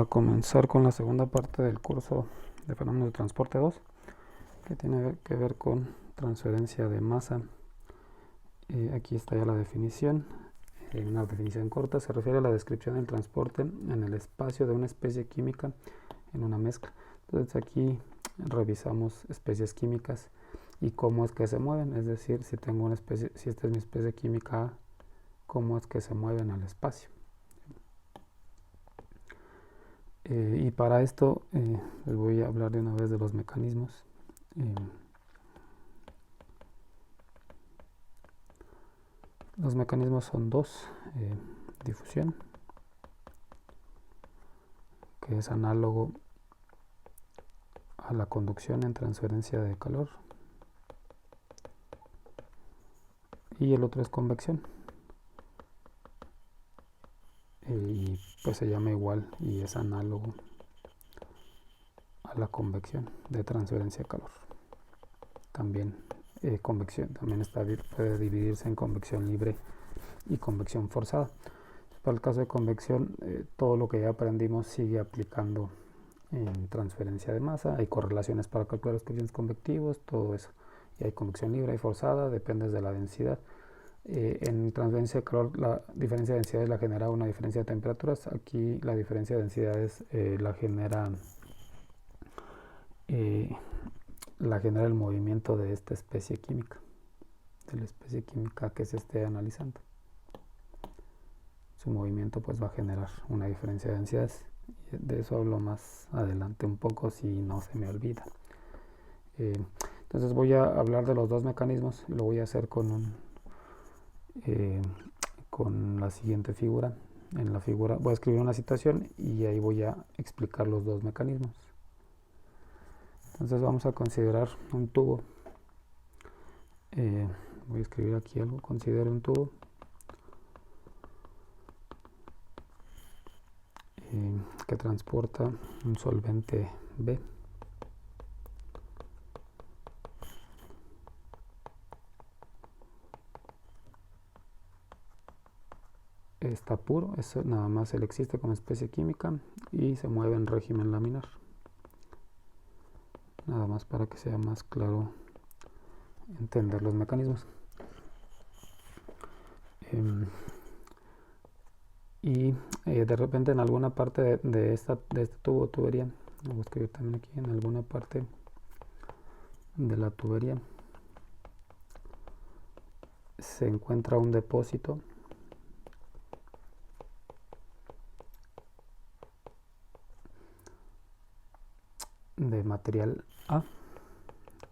A comenzar con la segunda parte del curso de fenómenos de transporte 2, que tiene que ver con transferencia de masa. Aquí está ya la definición. Una definición corta se refiere a la descripción del transporte en el espacio de una especie química en una mezcla. Entonces aquí revisamos especies químicas y cómo es que se mueven, es decir, si tengo una especie, si esta es mi especie química A, cómo es que se mueve en el espacio. Y para esto les voy a hablar de una vez de los mecanismos. Los mecanismos son dos: difusión, que es análogo a la conducción en transferencia de calor, y el otro es convección, y pues se llama igual y es análogo a la convección de transferencia de calor. También convección también puede dividirse en convección libre y convección forzada. Para el caso de convección, todo lo que ya aprendimos sigue aplicando en transferencia de masa. Hay correlaciones para calcular los coeficientes convectivos, todo eso. Y hay convección libre y forzada, depende de la densidad. En transferencia de calor, la diferencia de densidades la genera una diferencia de temperaturas. Aquí la diferencia de densidades la genera el movimiento de esta especie química, de la especie química que se esté analizando. Su movimiento pues va a generar una diferencia de densidades. De eso hablo más adelante un poco si no se me olvida. Entonces voy a hablar de los dos mecanismos. Lo voy a hacer con la siguiente figura. En la figura voy a escribir una situación y ahí voy a explicar los dos mecanismos. Entonces vamos a considerar un tubo. Voy a escribir aquí algo. Considero un tubo que transporta un solvente B. Está puro, eso nada más él existe como especie química y se mueve en régimen laminar. Nada más para que sea más claro entender los mecanismos. Y de repente en alguna parte de este tubo o tubería, voy a escribir también aquí, en alguna parte de la tubería se encuentra un depósito de material A,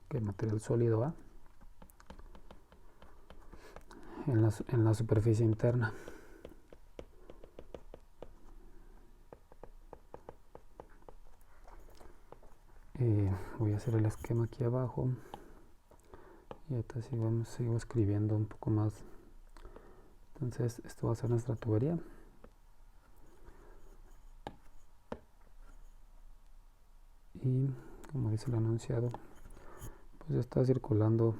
que es material sólido A, en la superficie interna. Voy a hacer el esquema aquí abajo y ahorita sigo escribiendo un poco más. Entonces esto va a ser nuestra tubería. Y como dice el enunciado, pues está circulando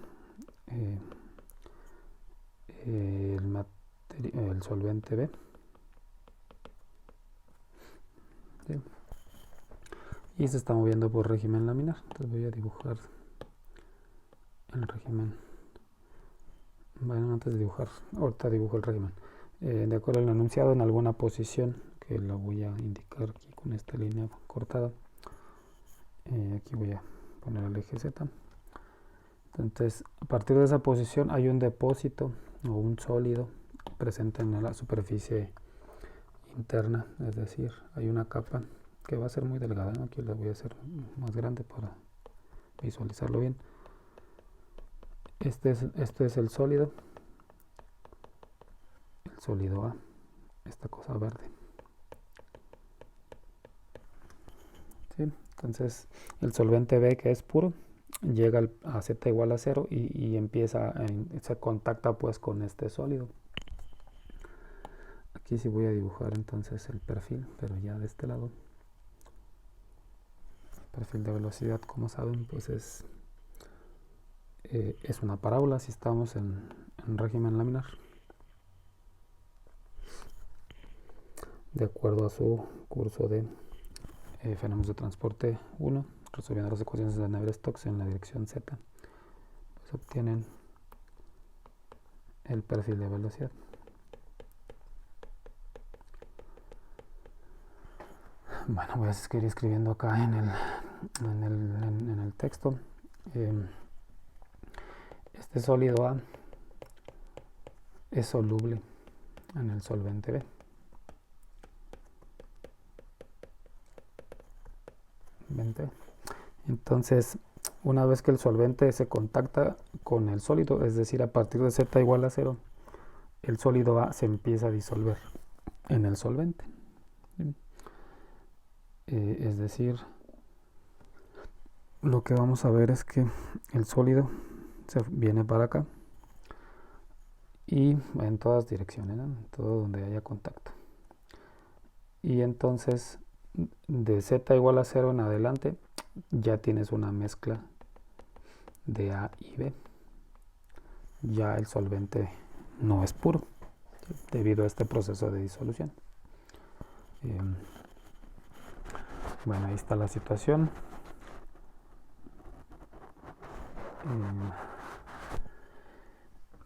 el solvente B. ¿Sí? Y se está moviendo por régimen laminar. Entonces voy a dibujar el régimen. Bueno, antes de dibujar, ahorita dibujo el régimen. De acuerdo al enunciado, en alguna posición, que lo voy a indicar aquí con esta línea cortada. Aquí voy a poner el eje Z. Entonces, a partir de esa posición hay un depósito o un sólido presente en la superficie interna, es decir, hay una capa que va a ser muy delgada, ¿no? Aquí la voy a hacer más grande para visualizarlo bien. Este es el sólido A, esta cosa verde. ¿Sí? Entonces el solvente B, que es puro, llega a Z igual a 0 y se contacta pues con este sólido. Aquí sí voy a dibujar entonces el perfil, pero ya de este lado. El perfil de velocidad, como saben, pues es una parábola si estamos en régimen laminar, de acuerdo a su curso de fenómenos de transporte 1, resolviendo las ecuaciones de Navier-Stokes en la dirección z, pues obtienen el perfil de velocidad. Bueno, voy a seguir escribiendo acá en el texto. Este sólido A es soluble en el solvente B. Entonces, una vez que el solvente se contacta con el sólido, es decir, a partir de Z igual a 0, el sólido A se empieza a disolver en el solvente. Es decir, lo que vamos a ver es que el sólido se viene para acá y en todas direcciones, ¿no? En todo donde haya contacto. Y entonces, de Z igual a 0 en adelante, ya tienes una mezcla de A y B. Ya el solvente no es puro, debido a este proceso de disolución. Bueno, ahí está la situación.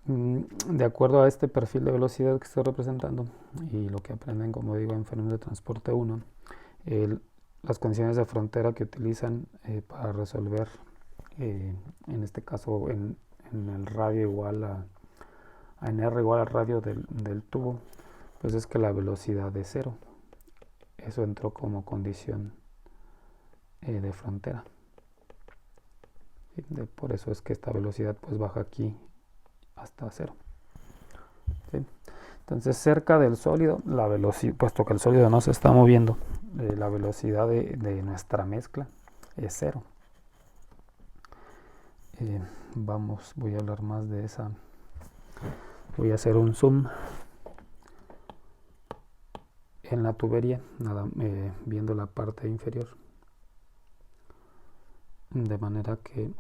De acuerdo a este perfil de velocidad que estoy representando y lo que aprenden, como digo, en fenómenos de transporte 1, las condiciones de frontera que utilizan para resolver, en este caso en el radio igual en R igual al radio del tubo, pues es que la velocidad es 0. Eso entró como condición de frontera. Por eso es que esta velocidad pues baja aquí hasta 0. ¿Sí? Entonces, cerca del sólido, la velocidad, puesto que el sólido no se está moviendo, la velocidad de nuestra mezcla es 0. Voy a hablar más de esa. Voy a hacer un zoom en la tubería, viendo la parte inferior, de manera que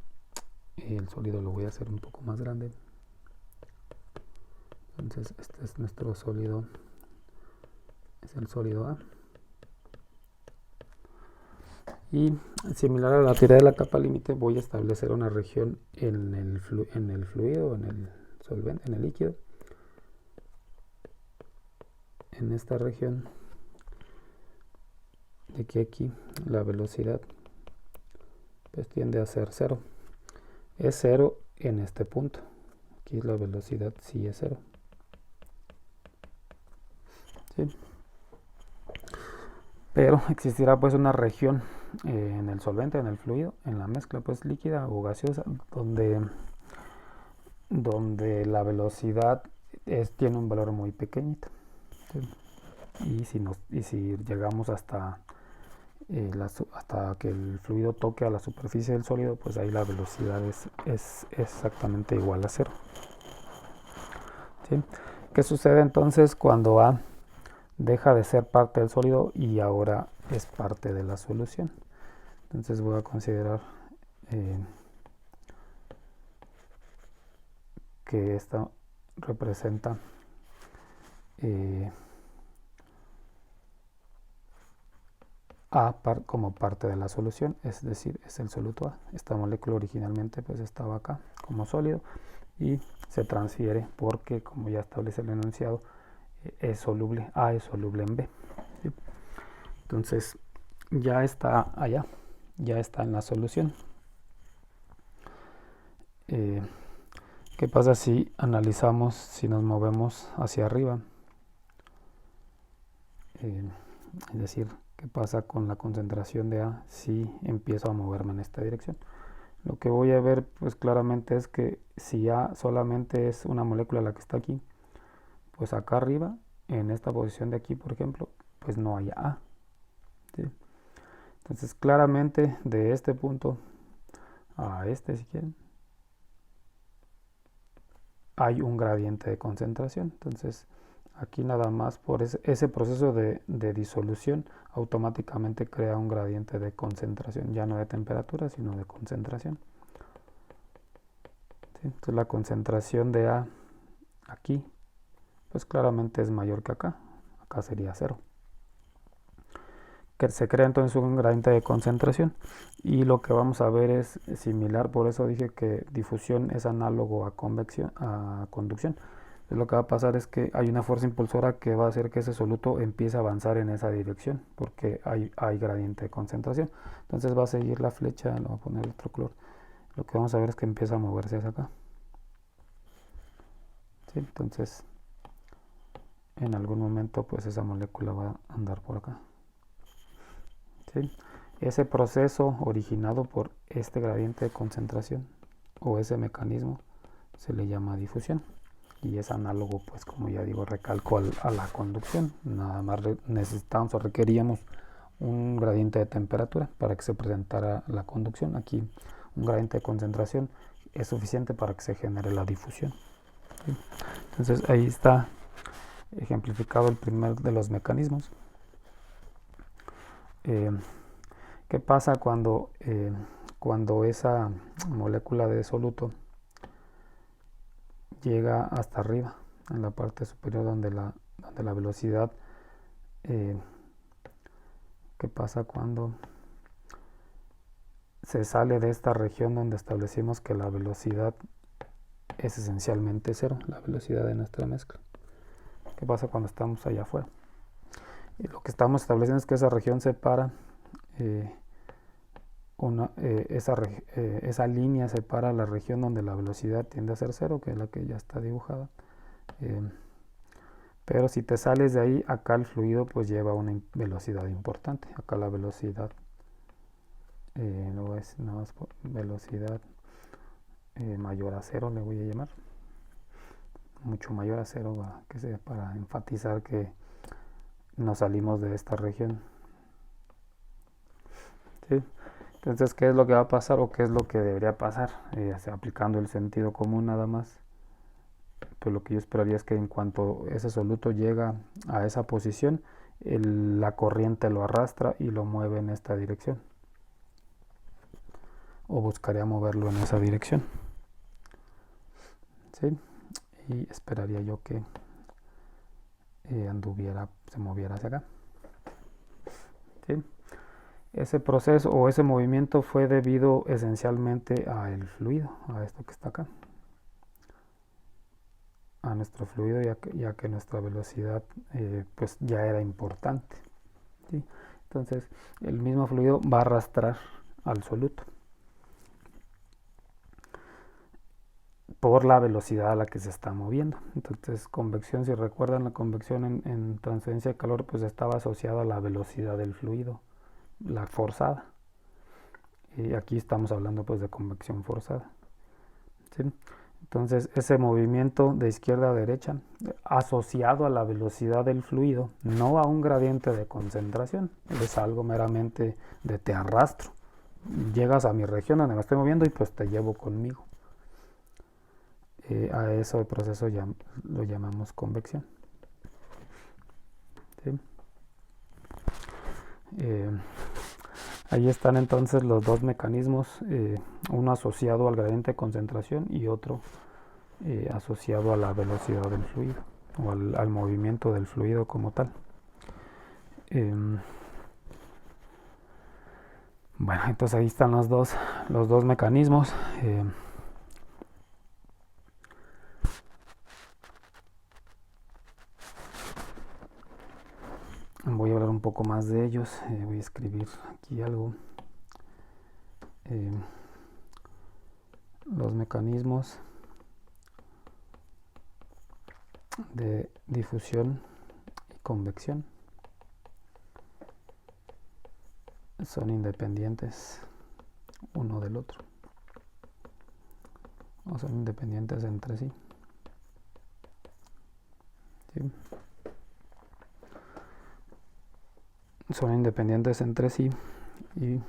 el sólido lo voy a hacer un poco más grande. Entonces, este es nuestro sólido, es el sólido A. Y similar a la teoría de la capa límite, voy a establecer una región en el fluido, en el solvente, en el líquido. En esta región, de que aquí la velocidad pues tiende a ser 0. Es 0 en este punto. Aquí la velocidad sí es 0. ¿Sí? Pero existirá pues una región en el solvente, en el fluido, en la mezcla pues líquida o gaseosa, donde la velocidad tiene un valor muy pequeñito. ¿Sí? Y si llegamos hasta que el fluido toque a la superficie del sólido, pues ahí la velocidad es exactamente igual a 0. ¿Sí? ¿Qué sucede entonces cuando A deja de ser parte del sólido y ahora es parte de la solución? Entonces voy a considerar que esta representa A como parte de la solución, es decir, es el soluto A. Esta molécula originalmente pues estaba acá como sólido y se transfiere porque, como ya establece el enunciado, A es soluble en B. ¿Sí? Entonces ya está allá, ya está en la solución. ¿Qué pasa si analizamos, si nos movemos hacia arriba? Es decir, ¿qué pasa con la concentración de A si empiezo a moverme en esta dirección? Lo que voy a ver pues claramente es que si A solamente es una molécula la que está aquí, pues acá arriba, en esta posición de aquí, por ejemplo, pues no hay A. ¿Sí? Entonces claramente de este punto a este, si quieren, hay un gradiente de concentración. Entonces aquí nada más por ese proceso de disolución automáticamente crea un gradiente de concentración, ya no de temperatura sino de concentración. ¿Sí? Entonces la concentración de A aquí pues claramente es mayor que acá sería 0. que se crea entonces un gradiente de concentración, y lo que vamos a ver es similar. Por eso dije que difusión es análogo a convección, a conducción. Entonces lo que va a pasar es que hay una fuerza impulsora que va a hacer que ese soluto empiece a avanzar en esa dirección, porque hay gradiente de concentración. Entonces va a seguir la flecha, lo voy a poner otro color. Lo que vamos a ver es que empieza a moverse hacia acá. ¿Sí? Entonces en algún momento pues esa molécula va a andar por acá. ¿Sí? Ese proceso originado por este gradiente de concentración o ese mecanismo se le llama difusión, y es análogo, pues como ya digo, recalco a la conducción. Nada más necesitamos o requeríamos un gradiente de temperatura para que se presentara la conducción. Aquí un gradiente de concentración es suficiente para que se genere la difusión. ¿Sí? Entonces ahí está ejemplificado el primer de los mecanismos. ¿Qué pasa cuando esa molécula de soluto llega hasta arriba, en la parte superior donde la velocidad? ¿Qué pasa cuando se sale de esta región donde establecimos que la velocidad es esencialmente cero, la velocidad de nuestra mezcla? ¿Qué pasa cuando estamos allá afuera? Y lo que estamos estableciendo es que esa región separa, esa línea separa la región donde la velocidad tiende a ser cero, que es la que ya está dibujada. Pero si te sales de ahí, acá el fluido pues lleva una velocidad importante. Acá la velocidad no es nada más velocidad mayor a cero, le voy a llamar. Mucho mayor a cero, para enfatizar que nos salimos de esta región. ¿Sí? Entonces, ¿qué es lo que va a pasar o qué es lo que debería pasar? Aplicando el sentido común nada más. Pues lo que yo esperaría es que en cuanto ese soluto llega a esa posición, la corriente lo arrastra y lo mueve en esta dirección. O buscaría moverlo en esa dirección. ¿Sí? Y esperaría yo que se moviera hacia acá. ¿Sí? Ese proceso o ese movimiento fue debido esencialmente al fluido, a esto que está acá, a nuestro fluido, ya que nuestra velocidad pues ya era importante. ¿Sí? Entonces el mismo fluido va a arrastrar al soluto por la velocidad a la que se está moviendo. Entonces convección, si recuerdan, la convección en transferencia de calor pues estaba asociada a la velocidad del fluido, la forzada. Y aquí estamos hablando pues de convección forzada. ¿Sí? Entonces ese movimiento de izquierda a derecha asociado a la velocidad del fluido, no a un gradiente de concentración, es algo meramente de te arrastro. Llegas a mi región donde me estoy moviendo y pues te llevo conmigo. A ese proceso lo llamamos convección. ¿Sí? Ahí están entonces los dos mecanismos, uno asociado al gradiente de concentración y otro asociado a la velocidad del fluido o al movimiento del fluido como tal. Bueno, entonces ahí están los dos mecanismos. Voy a hablar un poco más de ellos. Voy a escribir aquí algo. Los mecanismos de difusión y convección son independientes uno del otro, o son independientes entre sí. ¿Sí? Son independientes entre sí, y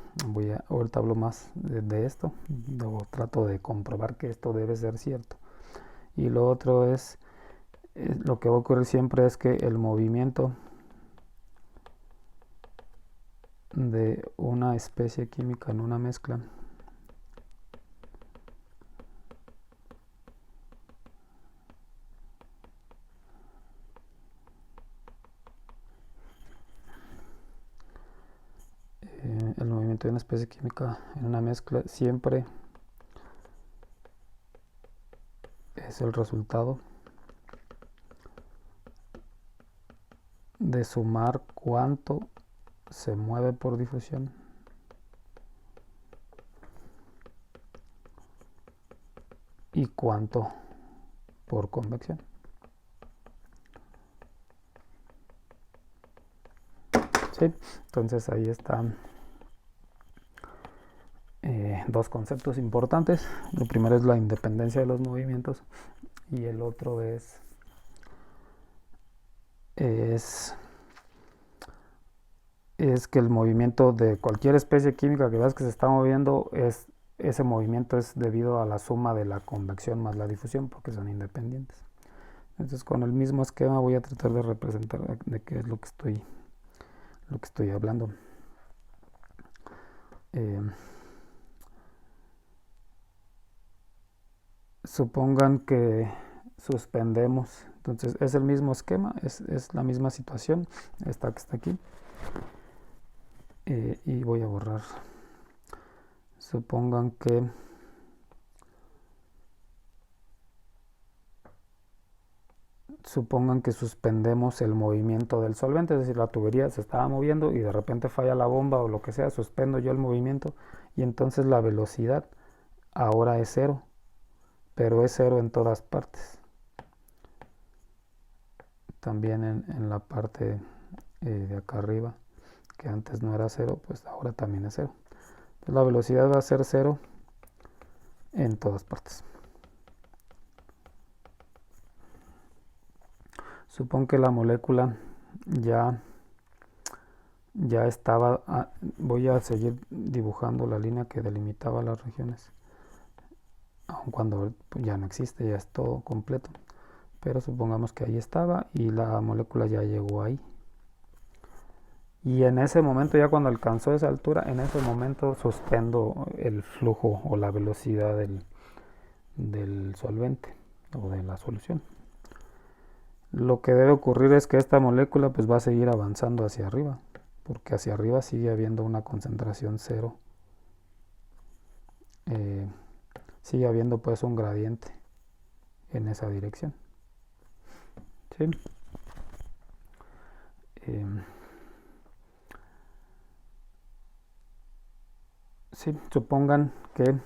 ahorita hablo más de esto. Luego trato de comprobar que esto debe ser cierto. Y lo otro es, lo que va a ocurrir siempre es que el movimiento de una especie química en una mezcla el movimiento de una especie química en una mezcla siempre es el resultado de sumar cuánto se mueve por difusión y cuánto por convección. ¿Sí? Entonces ahí están dos conceptos importantes. Lo primero es la independencia de los movimientos y el otro es que el movimiento de cualquier especie química que veas que se está moviendo, ese movimiento es debido a la suma de la convección más la difusión, porque son independientes. Entonces con el mismo esquema voy a tratar de representar de qué es lo que estoy hablando. Supongan que suspendemos, entonces es el mismo esquema, es la misma situación, esta que está aquí, y voy a borrar. Supongan que suspendemos el movimiento del solvente, es decir, la tubería se estaba moviendo y de repente falla la bomba o lo que sea, suspendo yo el movimiento y entonces la velocidad ahora es cero, pero es cero en todas partes. También en la parte de acá arriba, que antes no era cero, pues ahora también es cero. Entonces la velocidad va a ser cero en todas partes. Supón que la molécula ya estaba, voy a seguir dibujando la línea que delimitaba las regiones, aun cuando ya no existe, ya es todo completo, pero supongamos que ahí estaba y la molécula ya llegó ahí. Y en ese momento, ya cuando alcanzó esa altura, en ese momento suspendo el flujo o la velocidad del solvente o de la solución. Lo que debe ocurrir es que esta molécula pues va a seguir avanzando hacia arriba, porque hacia arriba sigue habiendo una concentración cero. Sigue habiendo pues un gradiente en esa dirección. ¿Sí? Sí, supongan que,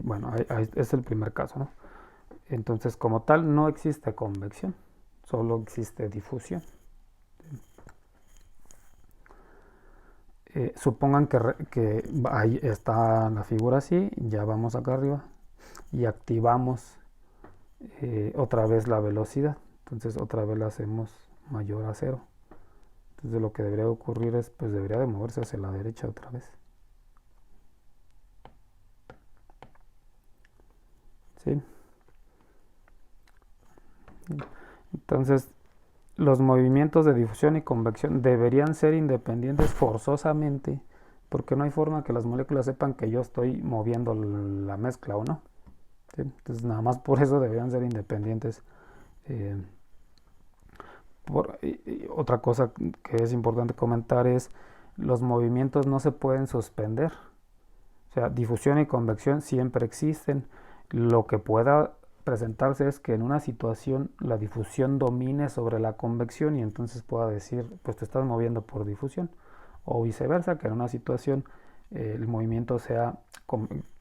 bueno, es el primer caso, ¿no? Entonces, como tal, no existe convección, solo existe difusión. Supongan que ahí está la figura así, ya vamos acá arriba y activamos otra vez la velocidad. Entonces otra vez la hacemos mayor a cero. Entonces lo que debería ocurrir es, pues debería de moverse hacia la derecha otra vez. ¿Sí? Entonces los movimientos de difusión y convección deberían ser independientes forzosamente, porque no hay forma que las moléculas sepan que yo estoy moviendo la mezcla o no. ¿Sí? Entonces nada más por eso deberían ser independientes. Otra cosa que es importante comentar es los movimientos no se pueden suspender. O sea, difusión y convección siempre existen. Lo que pueda presentarse es que en una situación la difusión domine sobre la convección y entonces pueda decir, pues te estás moviendo por difusión. O viceversa, que en una situación el movimiento sea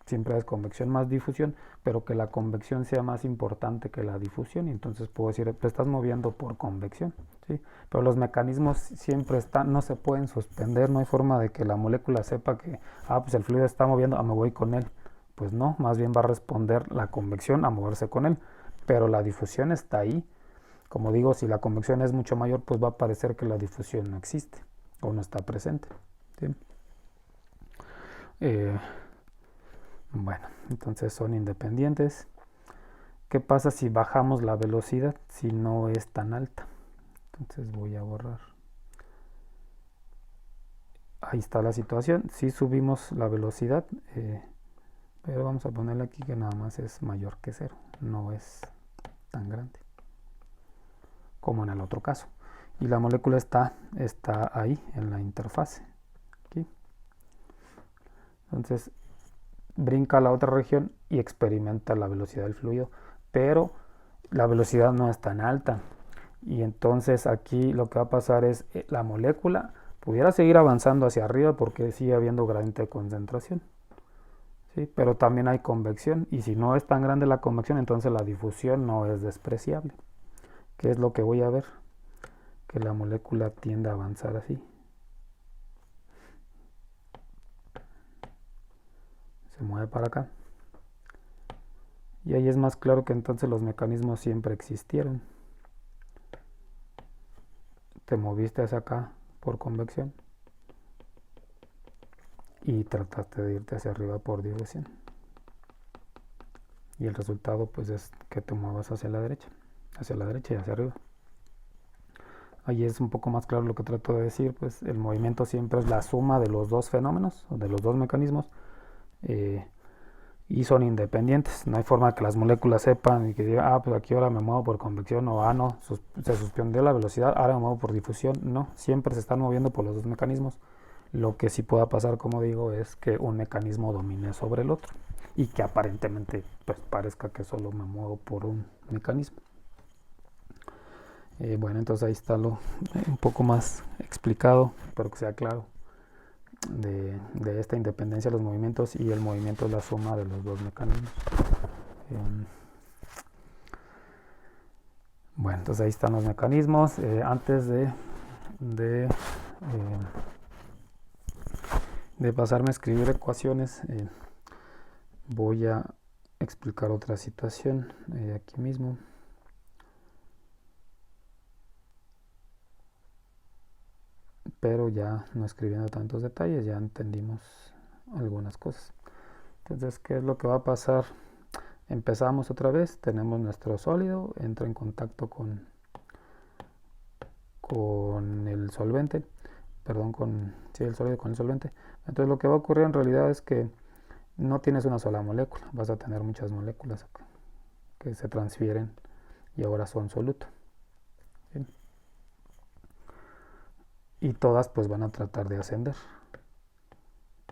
siempre es convección más difusión, pero que la convección sea más importante que la difusión y entonces puedo decir, te estás moviendo por convección, ¿sí? Pero los mecanismos siempre están, no se pueden suspender, no hay forma de que la molécula sepa que, pues el fluido está moviendo, me voy con él. Pues no, más bien va a responder la convección a moverse con él, pero la difusión está ahí. Como digo, si la convección es mucho mayor, pues va a parecer que la difusión no existe o no está presente, ¿sí? Bueno, entonces son independientes. ¿Qué pasa si bajamos la velocidad si no es tan alta? Entonces voy a borrar. Ahí está la situación. Si subimos la velocidad, pero vamos a ponerle aquí que nada más es mayor que cero. No es tan grande como en el otro caso. Y la molécula está ahí en la interfase. Aquí. Entonces brinca a la otra región y experimenta la velocidad del fluido, pero la velocidad no es tan alta. Y entonces aquí lo que va a pasar es la molécula pudiera seguir avanzando hacia arriba porque sigue habiendo gradiente de concentración, ¿sí? Pero también hay convección, y si no es tan grande la convección, entonces la difusión no es despreciable. ¿Qué es lo que voy a ver? Que la molécula tiende a avanzar así. Se mueve para acá. Y ahí es más claro que entonces los mecanismos siempre existieron. Te moviste hacia acá por convección y trataste de irte hacia arriba por difusión. Y el resultado pues es que te muevas hacia la derecha y hacia arriba. Ahí es un poco más claro lo que trato de decir, pues el movimiento siempre es la suma de los dos fenómenos, o de los dos mecanismos, y son independientes. No hay forma que las moléculas sepan y que digan, pues aquí ahora me muevo por convección, o no, se suspendió la velocidad, ahora me muevo por difusión. No, siempre se están moviendo por los dos mecanismos. Lo que sí pueda pasar, como digo, es que un mecanismo domine sobre el otro y que aparentemente pues parezca que solo me muevo por un mecanismo. Bueno, entonces ahí está un poco más explicado, espero que sea claro, de esta independencia de los movimientos, y el movimiento es la suma de los dos mecanismos. Bueno, entonces ahí están los mecanismos. Antes de pasarme a escribir ecuaciones, voy a explicar otra situación aquí mismo. Pero ya no escribiendo tantos detalles, ya entendimos algunas cosas. Entonces, ¿qué es lo que va a pasar? Empezamos otra vez, tenemos nuestro sólido, entra en contacto con el solvente, el sólido con el solvente. Entonces lo que va a ocurrir en realidad es que no tienes una sola molécula, vas a tener muchas moléculas que se transfieren y ahora son soluto. ¿Sí? Y todas pues van a tratar de ascender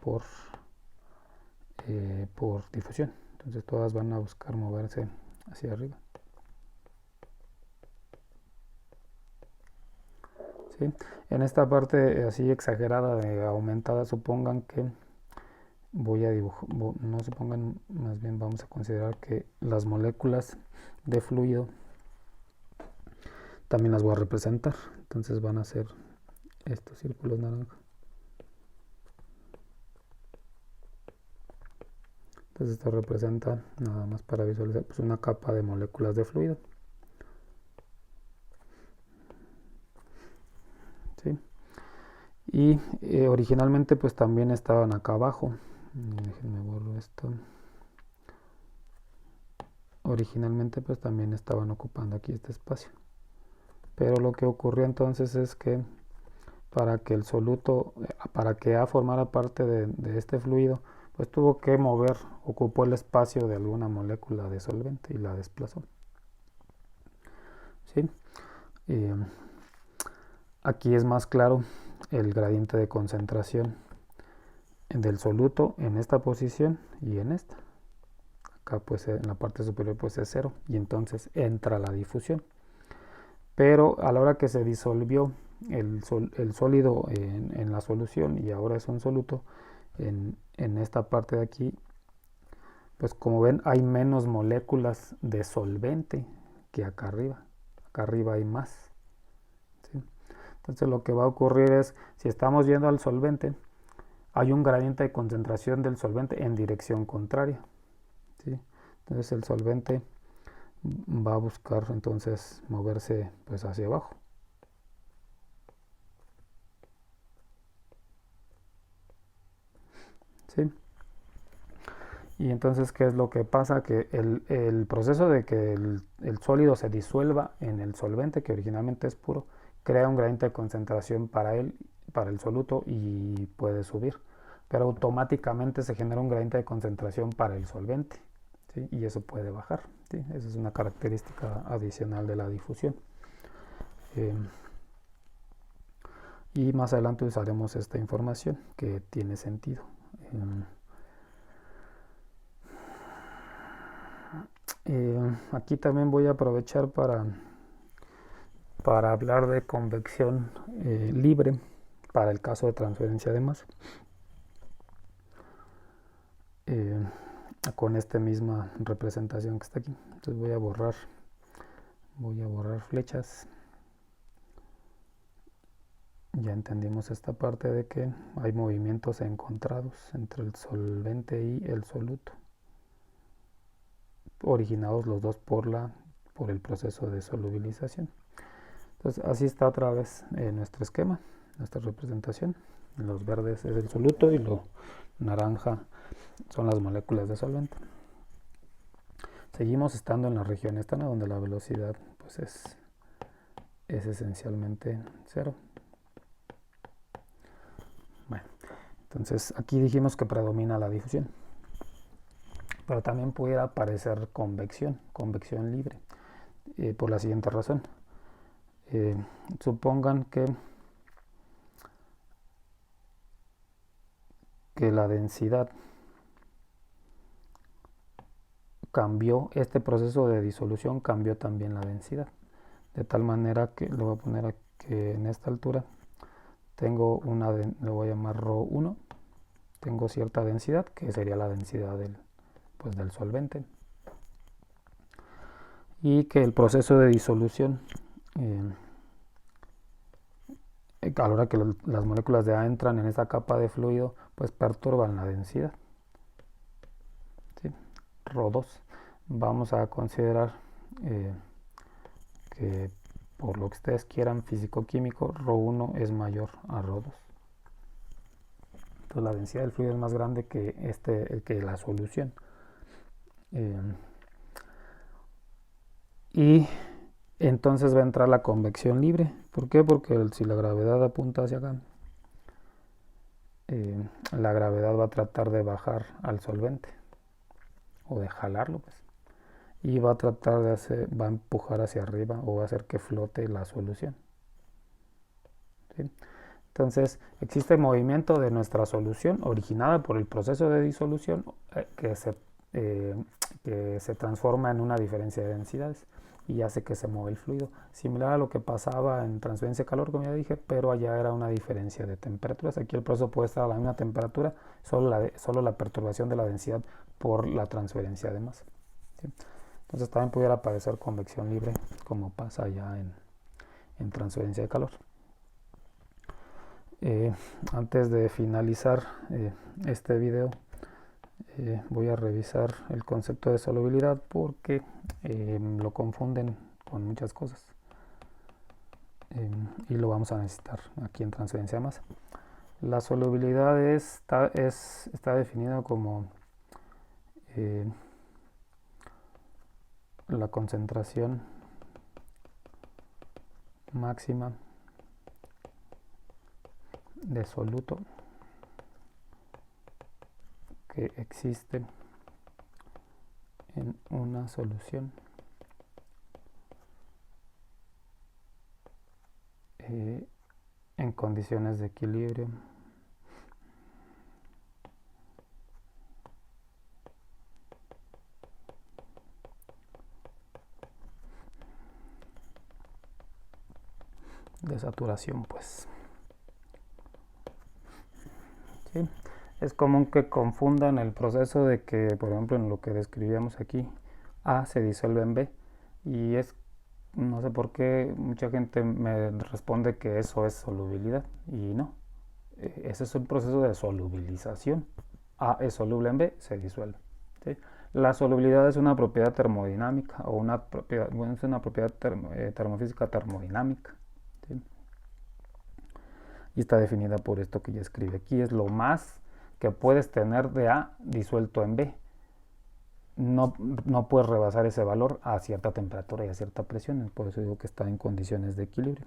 por difusión. Entonces todas van a buscar moverse hacia arriba. ¿Sí? En esta parte así exagerada, aumentada, supongan que voy a dibujar, no supongan, más bien vamos a considerar que las moléculas de fluido también las voy a representar. Entonces van a ser estos círculos naranjas. Entonces esto representa, nada más para visualizar, pues una capa de moléculas de fluido. ¿Sí? Y originalmente pues también estaban acá abajo. Déjenme borro esto. Originalmente pues también estaban ocupando aquí este espacio. Pero lo que ocurrió entonces es que para que el soluto, para que A formara parte de este fluido, pues tuvo que ocupó el espacio de alguna molécula de solvente y la desplazó. ¿Sí? Aquí es más claro el gradiente de concentración del soluto en esta posición y en esta. Acá pues en la parte superior pues es 0 y entonces entra la difusión. Pero a la hora que se disolvió el sólido en la solución y ahora es un soluto, en esta parte de aquí, pues como ven hay menos moléculas de solvente que acá arriba. Acá arriba hay más. ¿Sí? Entonces lo que va a ocurrir es, si estamos viendo al solvente, hay un gradiente de concentración del solvente en dirección contraria. ¿Sí? Entonces el solvente va a buscar entonces moverse pues hacia abajo. ¿Sí? Y entonces, ¿qué es lo que pasa? Que el proceso de que el sólido se disuelva en el solvente, que originalmente es puro, crea un gradiente de concentración para el soluto y puede subir. Pero automáticamente se genera un gradiente de concentración para el solvente. ¿Sí? Y eso puede bajar. ¿Sí? Esa es una característica adicional de la difusión. Y más adelante usaremos esta información que tiene sentido. Aquí también voy a aprovechar para hablar de convección libre para el caso de transferencia de masa. Con esta misma representación que está aquí. Entonces voy a borrar flechas. Ya entendimos esta parte de que hay movimientos encontrados entre el solvente y el soluto, originados los dos por el proceso de solubilización. Entonces así está otra vez nuestro esquema, nuestra representación. Los verdes es el soluto y lo naranja son las moléculas de solvente. Seguimos estando en la región externa donde la velocidad pues es esencialmente cero. Bueno, entonces aquí dijimos que predomina la difusión, pero también pudiera aparecer convección libre, por la siguiente razón. Supongan que la densidad cambió, este proceso de disolución cambió también la densidad, de tal manera que le voy a poner aquí en esta altura tengo le voy a llamar ρ1, tengo cierta densidad que sería la densidad del solvente, y que el proceso de disolución a la hora que las moléculas de A entran en esa capa de fluido, pues perturban la densidad. ¿Sí? ρ2. Vamos a considerar que por lo que ustedes quieran físico-químico, ρ1 es mayor a ρ2. Entonces la densidad del fluido es más grande que la solución. Y entonces va a entrar la convección libre. ¿Por qué? Porque si la gravedad apunta hacia acá, la gravedad va a tratar de bajar al solvente o de jalarlo, pues, y va a tratar va a empujar hacia arriba o va a hacer que flote la solución. ¿Sí? Entonces existe movimiento de nuestra solución originada por el proceso de disolución que se transforma en una diferencia de densidades y hace que se mueva el fluido, similar a lo que pasaba en transferencia de calor, como ya dije, pero allá era una diferencia de temperaturas. Aquí el proceso puede estar a la misma temperatura, solo la perturbación de la densidad por la transferencia de masa. ¿Sí? Entonces también pudiera aparecer convección libre, como pasa ya en transferencia de calor. Antes de finalizar este video, voy a revisar el concepto de solubilidad porque lo confunden con muchas cosas y lo vamos a necesitar aquí en transferencia de masa. La solubilidad está definida como la concentración máxima de soluto que existe en una solución en condiciones de equilibrio de saturación, pues. ¿Sí? Es común que confundan el proceso de que, por ejemplo, en lo que describíamos aquí, A se disuelve en B, y no sé por qué mucha gente me responde que eso es solubilidad, y no. Ese es un proceso de solubilización. A es soluble en B, se disuelve. ¿Sí? La solubilidad es una propiedad termodinámica o es una propiedad termofísica termodinámica. ¿Sí? Y está definida por esto que ya escribe aquí. Es lo más que puedes tener de A disuelto en B. No puedes rebasar ese valor a cierta temperatura y a cierta presión. Por eso digo que está en condiciones de equilibrio.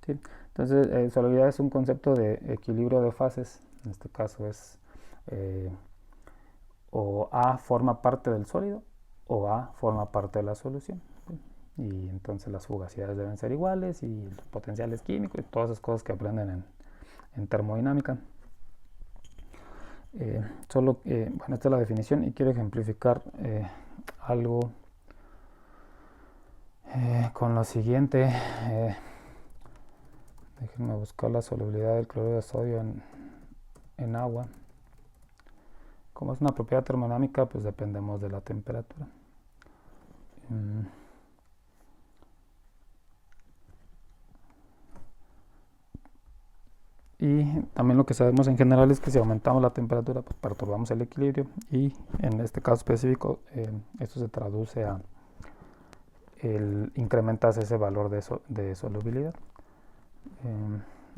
¿Sí? Entonces, solubilidad es un concepto de equilibrio de fases. En este caso es o A forma parte del sólido o A forma parte de la solución. ¿Sí? Y entonces las fugacidades deben ser iguales y los potenciales químicos y todas esas cosas que aprenden en termodinámica. Bueno, esta es la definición y quiero ejemplificar algo Con lo siguiente, déjenme buscar la solubilidad del cloruro de sodio en agua. Como es una propiedad termodinámica, pues dependemos de la temperatura. Y también lo que sabemos en general es que si aumentamos la temperatura, pues perturbamos el equilibrio, y en este caso específico esto se traduce a incrementas ese valor de solubilidad.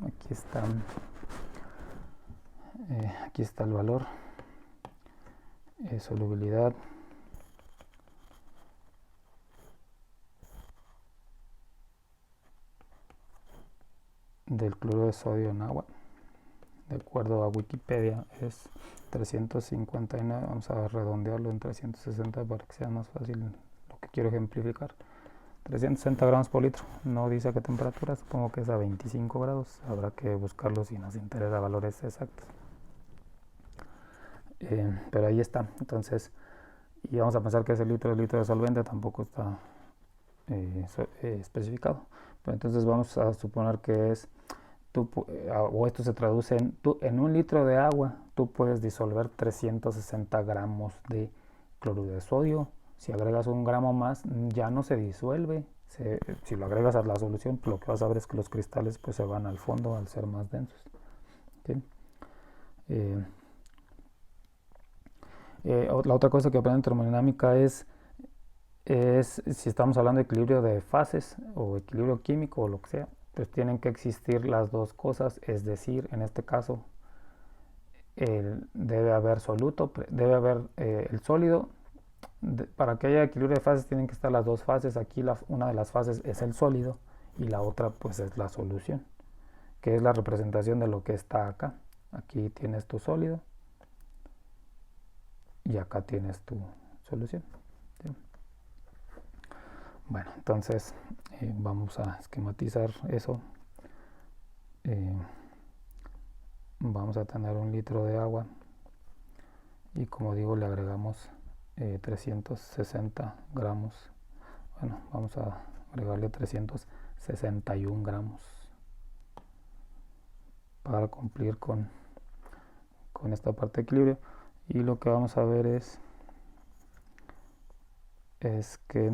Aquí está el valor, solubilidad del cloruro de sodio en agua. De acuerdo a Wikipedia es 359, vamos a redondearlo en 360 para que sea más fácil lo que quiero ejemplificar. 360 gramos por litro, no dice a qué temperatura, supongo que es a 25 grados, habrá que buscarlo si nos interesa valores exactos. Pero ahí está, entonces, y vamos a pensar que ese litro de solvente tampoco está especificado, pero entonces vamos a suponer que es, o esto se traduce en un litro de agua, tú puedes disolver 360 gramos de cloruro de sodio. Si agregas un gramo más, ya no se disuelve. Si lo agregas a la solución, lo que vas a ver es que los cristales pues se van al fondo al ser más densos. ¿Sí? La otra cosa que aprenden en termodinámica es si estamos hablando de equilibrio de fases o equilibrio químico o lo que sea, pues tienen que existir las dos cosas, es decir, en este caso debe haber soluto, debe haber el sólido. Para que haya equilibrio de fases tienen que estar las dos fases. Aquí una de las fases es el sólido y la otra pues es la solución, que es la representación de lo que está acá. Aquí tienes tu sólido y acá tienes tu solución. ¿Sí? Bueno, entonces vamos a esquematizar eso. Vamos a tener un litro de agua y, como digo, le agregamos 360 gramos. Bueno, vamos a agregarle 361 gramos para cumplir con esta parte de equilibrio. Y lo que vamos a ver es que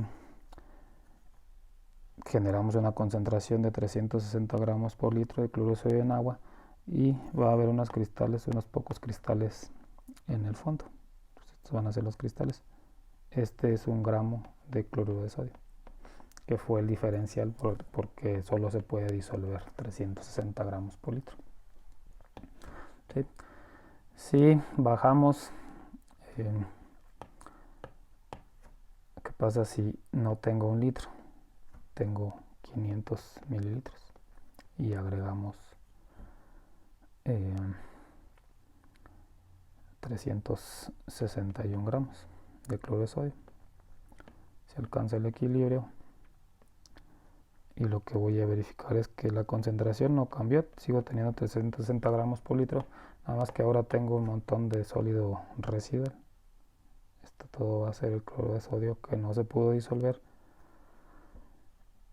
generamos una concentración de 360 gramos por litro de cloruro de sodio en agua, y va a haber unos pocos cristales en el fondo. Estos van a ser los cristales. Este es 1 gramo de cloruro de sodio, que fue el diferencial porque solo se puede disolver 360 gramos por litro. ¿Sí? Si bajamos, ¿qué pasa si no tengo 1 litro? Tengo 500 mililitros y agregamos 361 gramos de cloruro de sodio. Se alcanza el equilibrio y lo que voy a verificar es que la concentración no cambió, sigo teniendo 360 gramos por litro, nada más que ahora tengo un montón de sólido residual. Esto todo va a ser el cloruro de sodio que no se pudo disolver,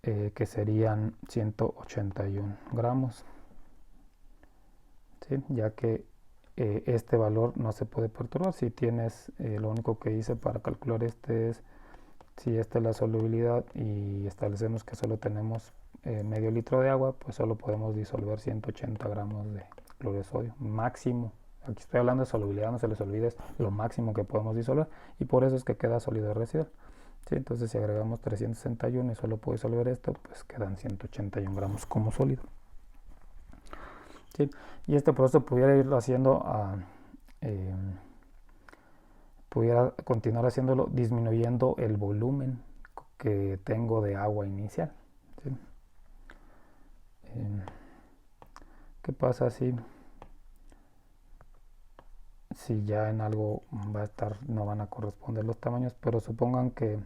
que serían 181 gramos. ¿Sí? Ya que este valor no se puede perturbar. Si tienes, lo único que hice para calcular es, si esta es la solubilidad y establecemos que solo tenemos medio litro de agua, pues solo podemos disolver 180 gramos de cloruro de sodio, máximo. Aquí estoy hablando de solubilidad, no se les olvide, es lo máximo que podemos disolver, y por eso es que queda sólido residual. ¿Sí? Entonces si agregamos 361 y solo puedo disolver esto, pues quedan 181 gramos como sólido. ¿Sí? Y este proceso pudiera irlo haciendo pudiera continuar haciéndolo disminuyendo el volumen que tengo de agua inicial. ¿Sí? ¿Qué pasa si ya en algo no van a corresponder los tamaños, pero supongan que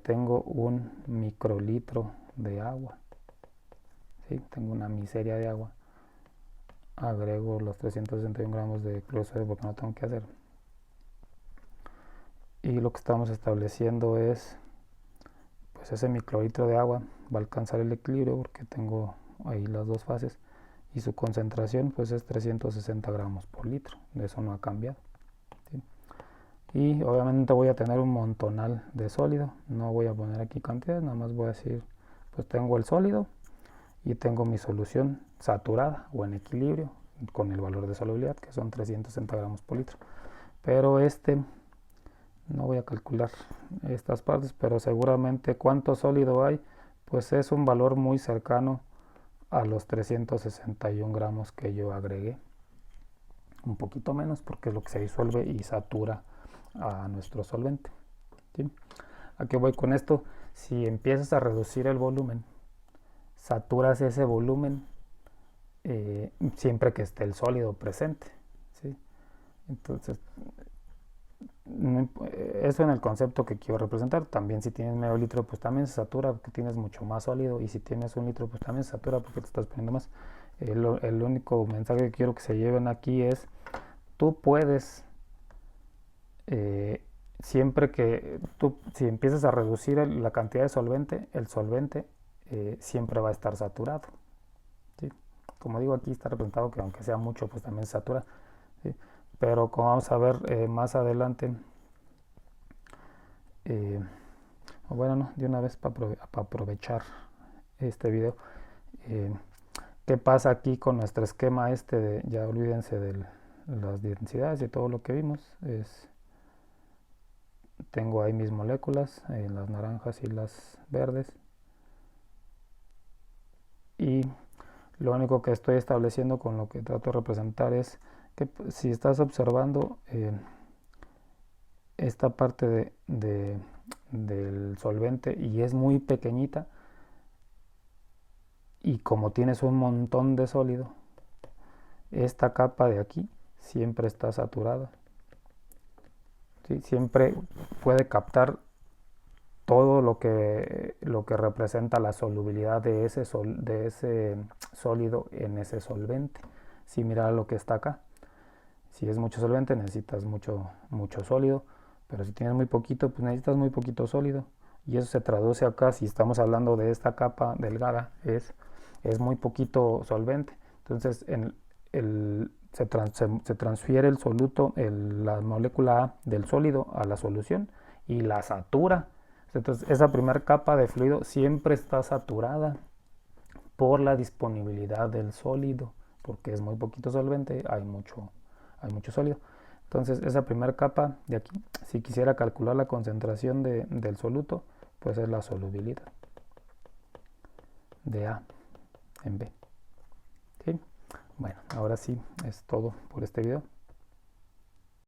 tengo 1 microlitro de agua? ¿Sí? Tengo una miseria de agua, agrego los 361 gramos de cloruro de sodio porque no tengo que hacer. y lo que estamos estableciendo es, pues ese microlitro de agua va a alcanzar el equilibrio porque tengo ahí las dos fases, y su concentración pues es 360 gramos por litro, de eso no ha cambiado, ¿sí? Y obviamente voy a tener un montonal de sólido, no voy a poner aquí cantidades, nada más voy a decir, pues tengo el sólido y tengo mi solución saturada o en equilibrio con el valor de solubilidad, que son 360 gramos por litro. Pero no voy a calcular estas partes, pero seguramente cuánto sólido hay, pues es un valor muy cercano a los 361 gramos que yo agregué. Un poquito menos porque es lo que se disuelve y satura a nuestro solvente, ¿sí? ¿A qué voy con esto? Si empiezas a reducir el volumen, saturas ese volumen siempre que esté el sólido presente, ¿sí? Entonces, eso en el concepto que quiero representar. También si tienes medio litro, pues también se satura porque tienes mucho más sólido, y si tienes un litro, pues también se satura porque te estás poniendo más. El único mensaje que quiero que se lleven aquí es, tú puedes, siempre que si empiezas a reducir la cantidad de solvente, el solvente siempre va a estar saturado, ¿sí? Como digo, aquí está representado que aunque sea mucho, pues también se satura, ¿sí? Pero como vamos a ver más adelante, bueno, no, de una vez para aprovechar este video, ¿qué pasa aquí con nuestro esquema ya olvídense de las densidades y todo lo que vimos? Tengo ahí mis moléculas, las naranjas y las verdes, y lo único que estoy estableciendo con lo que trato de representar es que si estás observando esta parte del solvente y es muy pequeñita, y como tienes un montón de sólido, esta capa de aquí siempre está saturada, ¿sí? Siempre puede captar todo lo que representa la solubilidad de ese sólido en ese solvente. Si mira lo que está acá, si es mucho solvente necesitas mucho sólido, pero si tienes muy poquito, pues necesitas muy poquito sólido, y eso se traduce acá. Si estamos hablando de esta capa delgada, es muy poquito solvente, entonces se transfiere el soluto, la molécula A del sólido a la solución y la satura. Entonces esa primera capa de fluido siempre está saturada por la disponibilidad del sólido, porque es muy poquito solvente, hay mucho sólido. Entonces esa primera capa de aquí, si quisiera calcular la concentración del soluto, pues es la solubilidad de A en B, ¿sí? Bueno, ahora sí es todo por este video.